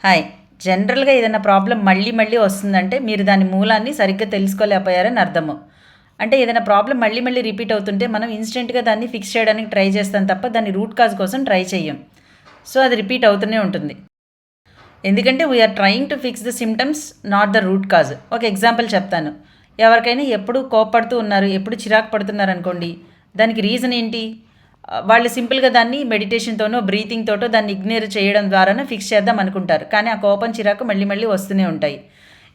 Hi. జనరల్‌గా ఏదైనా problem మళ్ళీ మళ్ళీ వస్తుందంటే మీరు దాని మూలాన్ని సరిగ్గా తెలుసుకోలేకపోయారని అర్థము. అంటే ఏదైనా ప్రాబ్లమ్ మళ్ళీ మళ్ళీ రిపీట్ అవుతుంటే మనం ఇన్‌స్టంట్‌గా దాన్ని ఫిక్స్ చేయడానికి ట్రై చేస్తాం తప్ప దాని రూట్ కాజ్ కోసం ట్రై చెయ్యం. సో, అది రిపీట్ అవుతూనే ఉంటుంది. ఎందుకంటే we are trying to fix the symptoms not the root cause. ఒక ఎగ్జాంపుల్ చెప్తాను. ఎవరికైనా ఎప్పుడు కోప్పడుతూ ఉన్నారు, ఎప్పుడు చిరాకు పడుతున్నారనుకోండి. దానికి రీజన్ ఏంటి? వాళ్ళు సింపుల్‌గా దాన్ని మెడిటేషన్‌తోనో, బ్రీతింగ్‌తోటో దాన్ని ఇగ్నోర్ చేయడం ద్వారానో ఫిక్స్ చేద్దాం అనుకుంటారు. కానీ ఆ కోపం, చిరాకు మళ్ళీ మళ్ళీ వస్తూనే ఉంటాయి.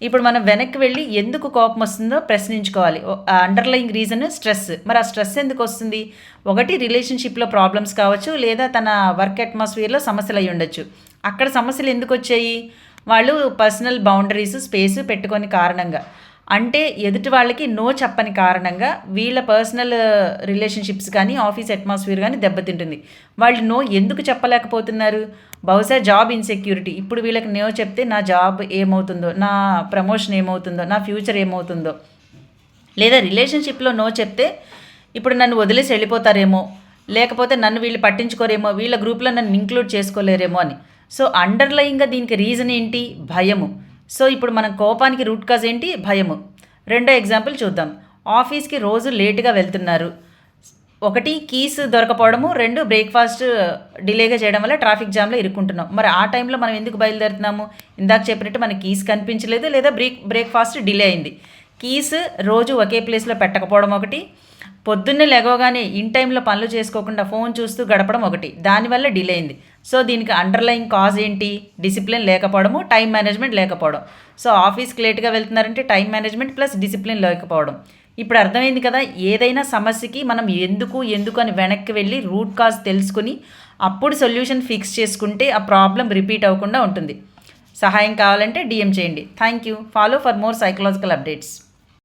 ఇప్పుడు మనం వెనక్కి వెళ్లి ఎందుకు కోపం వస్తుందో ప్రశ్నించుకోవాలి. ఆ అండర్‌లయింగ్ రీజన్ స్ట్రెస్. మరి ఆ స్ట్రెస్ ఎందుకొస్తుంది? ఒకటి రిలేషన్‌షిప్‌లో ప్రాబ్లమ్స్ కావచ్చు, లేదా తన వర్క్ అట్మాస్ఫియర్‌లో సమస్యలు అయ్యుండొచ్చు. అక్కడ సమస్యలు ఎందుకొచ్చాయి? వాళ్ళు పర్సనల్ బౌండరీస్, స్పేస్ పెట్టుకోని కారణంగా. అంటే ఎదుటి వాళ్ళకి నో చెప్పని కారణంగా వీళ్ళ పర్సనల్ రిలేషన్‌షిప్స్ కానీ, ఆఫీస్ అట్మాస్ఫియర్ గానీ దెబ్బతింటుంది. వాళ్ళు నో ఎందుకు చెప్పలేకపోతున్నారు? బహుశా జాబ్ ఇన్‌సెక్యూరిటీ. ఇప్పుడు వీళ్ళకి నో చెప్తే నా జాబ్ ఏమవుతుందో? నా ప్రమోషన్ ఏమవుతుందో? నా ఫ్యూచర్ ఏమవుతుందో? లేదా రిలేషన్‌షిప్‌లో నో చెప్తే ఇప్పుడు నన్ను వదిలేసి వెళ్ళిపోతారేమో, లేకపోతే నన్ను వీళ్ళు పట్టించుకోరేమో, వీళ్ళ గ్రూప్‌లో నన్ను ఇంక్లూడ్ చేసుకోలేరేమో అని. సో, అండర్‌లయింగ్‌గా దీనికి రీజన్ ఏంటి? భయము. సో, ఇప్పుడు మనం కోపానికి రూట్ కాజ్ ఏంటి? భయము. రెండో ఎగ్జాంపుల్ చూద్దాం. ఆఫీస్‌కి రోజు లేట్‌గా వెళ్తున్నారు. ఒకటి కీస్ దొరకపోవడము, 2 బ్రేక్‌ఫాస్ట్ డిలేగా చేయడం వల్ల ట్రాఫిక్ జామ్‌లో ఇరుక్కుంటున్నాం. మరి ఆ టైంలో మనం ఎందుకు బయలుదేరుతున్నాము? ఇందాక చెప్పినట్టు మనకి కీస్ కనిపించలేదు, లేదా బ్రేక్‌ఫాస్ట్ డిలే అయింది. కీస్ రోజు ఒకే ప్లేస్‌లో పెట్టకపోవడం ఒకటి, పొద్దున్నే లెగవగానే ఇన్ టైంలో పనులు చేసుకోకుండా ఫోన్ చూస్తూ గడపడం ఒకటి. దానివల్ల డిలే అయింది. సో, దీనికి అండర్‌లయింగ్ కాజ్ ఏంటి? డిసిప్లిన్ లేకపోవడము, టైం మేనేజ్‌మెంట్ లేకపోవడం. సో, ఆఫీస్‌కి లేట్‌గా వెళ్తున్నారంటే టైం మేనేజ్‌మెంట్ ప్లస్ డిసిప్లిన్ లేకపోవడం. ఇప్పుడు అర్థమైంది కదా! ఏదైనా సమస్యకి మనం ఎందుకు అని వెనక్కి వెళ్ళి రూట్ కాజ్ తెలుసుకొని అప్పుడు సొల్యూషన్ ఫిక్స్ చేసుకుంటే ఆ ప్రాబ్లమ్ రిపీట్ అవ్వకుండా ఉంటుంది. సహాయం కావాలంటే డీఎం చేయండి. Thank you. Follow for more psychological updates.